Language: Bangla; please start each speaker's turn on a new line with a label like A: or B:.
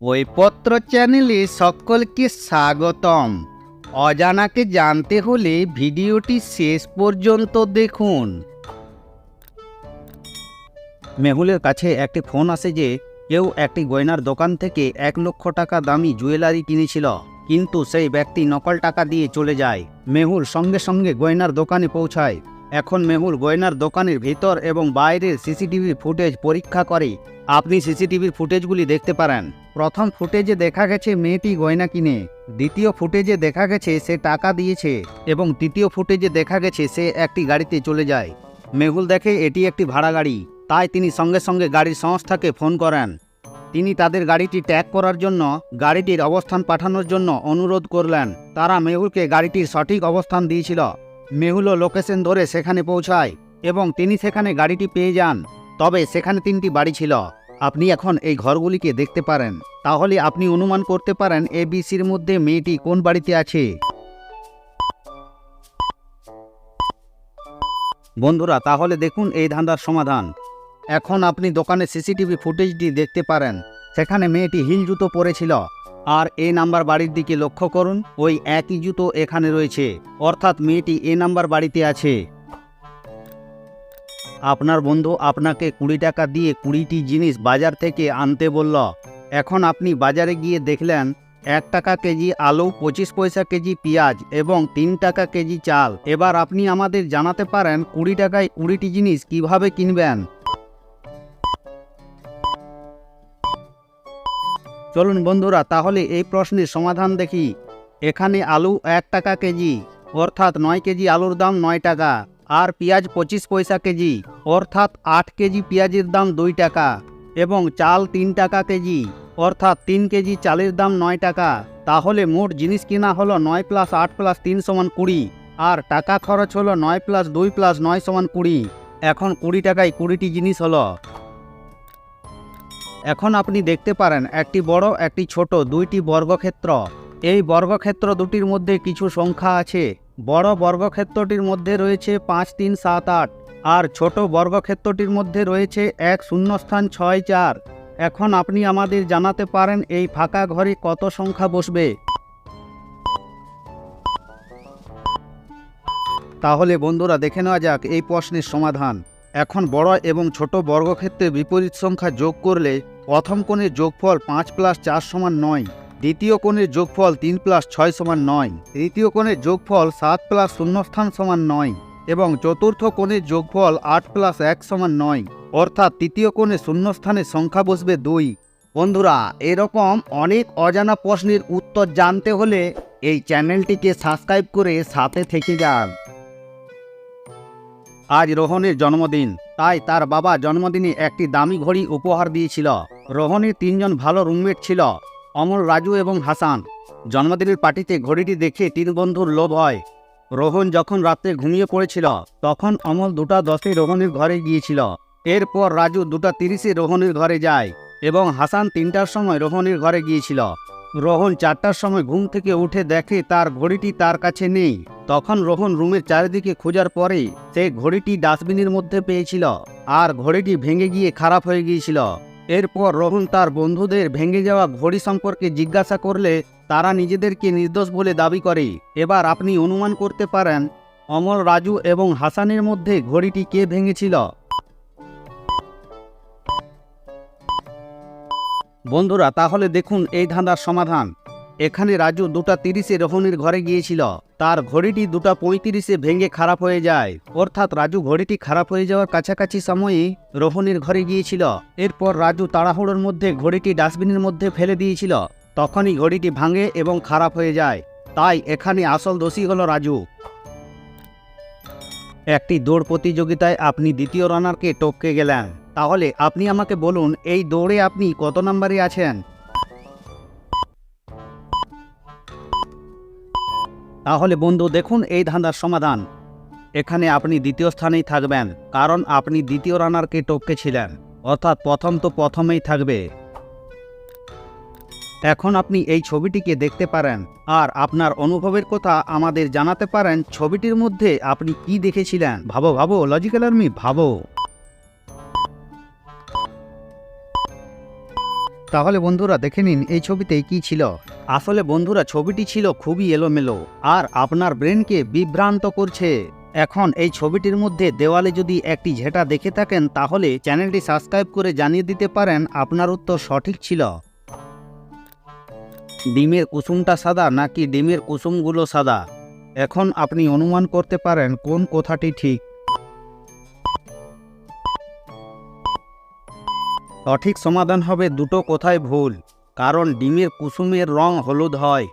A: বইপত্র চ্যানেলে সকলকে স্বাগতম। অজানাকে জানতে হলে ভিডিওটি শেষ পর্যন্ত দেখুন। মেহুলের কাছে একটি ফোন আসে যে কেউ একটি গয়নার দোকান থেকে 1 লক্ষ টাকা দামি জুয়েলারি কিনেছিল, কিন্তু সেই ব্যক্তি নকল টাকা দিয়ে চলে যায়। মেহুল সঙ্গে সঙ্গে গয়নার দোকানে পৌঁছায়। এখন মেহুল গয়নার দোকানের ভিতর এবং বাইরের সিসিটিভি ফুটেজ পরীক্ষা করে। আপনি সিসিটিভির ফুটেজগুলি দেখতে পারেন। প্রথম ফুটেজে দেখা গেছে মেয়েটি গয়না কিনে, দ্বিতীয় ফুটেজে দেখা গেছে সে টাকা দিয়েছে এবং তৃতীয় ফুটেজে দেখা গেছে সে একটি গাড়িতে চলে যায়। মেহুল দেখে এটি একটি ভাড়া গাড়ি, তাই তিনি সঙ্গে সঙ্গে গাড়ির সংস্থাকে ফোন করেন। তিনি তাদের গাড়িটি ট্যাগ করার জন্য গাড়িটির অবস্থান পাঠানোর জন্য অনুরোধ করলেন। তারা মেহুলকে গাড়িটির সঠিক অবস্থান দিয়েছিল। মেহুলও লোকেশন ধরে সেখানে পৌঁছায় এবং তিনি সেখানে গাড়িটি পেয়ে যান। তবে সেখানে 3টি বাড়ি ছিল। আপনি এখন এই ঘরগুলিকে দেখতে পারেন, তাহলে আপনি অনুমান করতে পারেন ABCর মধ্যে মেয়েটি কোন বাড়িতে আছে। বন্ধুরা, তাহলে দেখুন এই ধাঁধার সমাধান। এখন আপনি দোকানের সিসিটিভি ফুটেজটি দেখতে পারেন। সেখানে মেয়েটি হিল জুতো পরেছিল। আর A নাম্বার বাড়ির দিকে লক্ষ্য করুন, ওই একই জুতো এখানে রয়েছে, অর্থাৎ মেয়েটি A নাম্বার বাড়িতে আছে। আপনার বন্ধু আপনাকে 20 টাকা দিয়ে 20টি জিনিস বাজার থেকে আনতে বলল। এখন আপনি বাজারে গিয়ে দেখলেন 1 টাকা কেজি আলু, 25 পয়সা কেজি পেঁয়াজ এবং 3 টাকা কেজি চাল। এবার আপনি আমাদের জানাতে পারেন 20 টাকায় 20টি জিনিস কিভাবে কিনবেন। চলুন বন্ধুরা, তাহলে এই প্রশ্নের সমাধান দেখি। এখানে আলু 1 টাকা কেজি, অর্থাৎ 9 কেজি আলুর দাম 9 টাকা। আর পেঁয়াজ 25 পয়সা কেজি, অর্থাৎ 8 কেজি পেঁয়াজের দাম 2 টাকা। এবং চাল 3 টাকা কেজি, অর্থাৎ 3 কেজি চালের দাম 9 টাকা। তাহলে মোট জিনিস কেনা হলো 9 + 8 + 3 = 20। আর টাকা খরচ হলো 9 + 2 + 9 = 20। এখন 20 টাকায় 20টি জিনিস হলো। এখন আপনি দেখতে পারেন একটি বড় একটি ছোট 2টি বর্গক্ষেত্র। এই বর্গক্ষেত্র দুটির মধ্যে কিছু সংখ্যা আছে। বড় বর্গক্ষেত্রটির মধ্যে রয়েছে 5, 3, 7, 8। আর ছোট বর্গক্ষেত্রটির মধ্যে রয়েছে 1 শূন্যস্থান 6, 4। এখন আপনি আমাদের জানাতে পারেন এই ফাঁকা ঘরে কত সংখ্যা বসবে। তাহলে বন্ধুরা, দেখে নেওয়া যাক এই প্রশ্নের সমাধান। এখন বড় এবং ছোট বর্গক্ষেত্রে বিপরীত সংখ্যা যোগ করলে প্রথম কোণের যোগফল 5 + 4 = 9, দ্বিতীয় কোণের যোগফল 3 + 6 = 9, তৃতীয় কোণের যোগফল 7 + শূন্যস্থান = 9 এবং চতুর্থ কোণের যোগফল 8 + 1 = 9, অর্থাৎ তৃতীয় কোণে শূন্যস্থানের সংখ্যা বসবে 2। বন্ধুরা, এরকম অনেক অজানা প্রশ্নের উত্তর জানতে হলে এই চ্যানেলটিকে সাবস্ক্রাইব করে সাথে থেকে যান। আজ রোহনের জন্মদিন, তাই তার বাবা জন্মদিনে একটি দামি ঘড়ি উপহার দিয়েছিল। রোহনের 3 জন ভালো রুমমেট ছিল, অমল, রাজু এবং হাসান। জন্মদিনের পার্টিতে ঘড়িটি দেখে 3 বন্ধুর লোভ হয়। রোহন যখন রাতে ঘুমিয়ে পড়েছিল, তখন অমল 2:10 রোহনের ঘরে গিয়েছিল। এরপর রাজু 2:30 রোহনের ঘরে যায় এবং হাসান 3টার সময় রোহনের ঘরে গিয়েছিল। রোহন 4টার সময় ঘুম থেকে উঠে দেখে তার ঘড়িটি তার কাছে নেই। তখন রোহন রুমের চারিদিকে খোঁজার পরে সে ঘড়িটি ডাস্টবিনের মধ্যে পেয়েছিল, আর ঘড়িটি ভেঙে গিয়ে খারাপ হয়ে গিয়েছিল। এরপর রোহন তার বন্ধুদের ভেঙে যাওয়া ঘড়ি সম্পর্কে জিজ্ঞাসা করলে তারা নিজেদেরকে নির্দোষ বলে দাবি করে। এবার আপনি অনুমান করতে পারেন অমল, রাজু এবং হাসানের মধ্যে ঘড়িটি কে ভেঙেছিল। বন্ধুরা, তাহলে দেখুন এই ধাঁধার সমাধান। এখানে রাজু 2:30 রোহনের ঘরে গিয়েছিল। তার ঘড়িটি 2:35 ভেঙে খারাপ হয়ে যায়, অর্থাৎ রাজু ঘড়িটি খারাপ হয়ে যাওয়ার কাছাকাছি সময়ে রোহনের ঘরে গিয়েছিল। এরপর রাজু তাড়াহুড়োর মধ্যে ঘড়িটি ডাস্টবিনের মধ্যে ফেলে দিয়েছিল। তখনই ঘড়িটি ভাঙে এবং খারাপ হয়ে যায়। তাই এখানে আসল দোষী হলো রাজু। একটি দৌড় প্রতিযোগিতায় আপনি দ্বিতীয় রানারকে টপকে গেলেন। তাহলে আপনি আমাকে বলুন এই দৌড়ে আপনি কত নম্বরে আছেন। তাহলে বন্ধু, দেখুন এই ধাঁধার সমাধান। এখানে আপনি দ্বিতীয় স্থানেই থাকবেন, কারণ আপনি দ্বিতীয় রানারকে টপকেছিলেন, অর্থাৎ প্রথম তো প্রথমেই থাকবে। এখন আপনি এই ছবিটিকে দেখতে পারেন আর আপনার অনুভবের কথা আমাদের জানাতে পারেন। ছবিটির মধ্যে আপনি কি দেখেছিলেন? ভাবো ভাবো, লজিক্যাল আর্মি, ভাবো। তাহলে বন্ধুরা দেখে নিন এই ছবিতে কি ছিল। আসলে বন্ধুরা ছবিটি ছিল খুবই এলোমেলো আর আপনার ব্রেনকে বিভ্রান্ত করছে। এখন এই ছবিটির মধ্যে দেওয়ালে যদি একটি ঝেঁটা দেখে থাকেন তাহলে চ্যানেলটি সাবস্ক্রাইব করে জানিয়ে দিতে পারেন আপনার উত্তর সঠিক ছিল। ডিমের কুসুমটা সাদা নাকি ডিমের কুসুমগুলো সাদা? এখন আপনি অনুমান করতে পারেন কোন কথাটি ঠিক। সঠিক সমাধান হবে দুটো কথাই ভুল, কারণ ডিমের কুসুমের রং হলুদ হয়।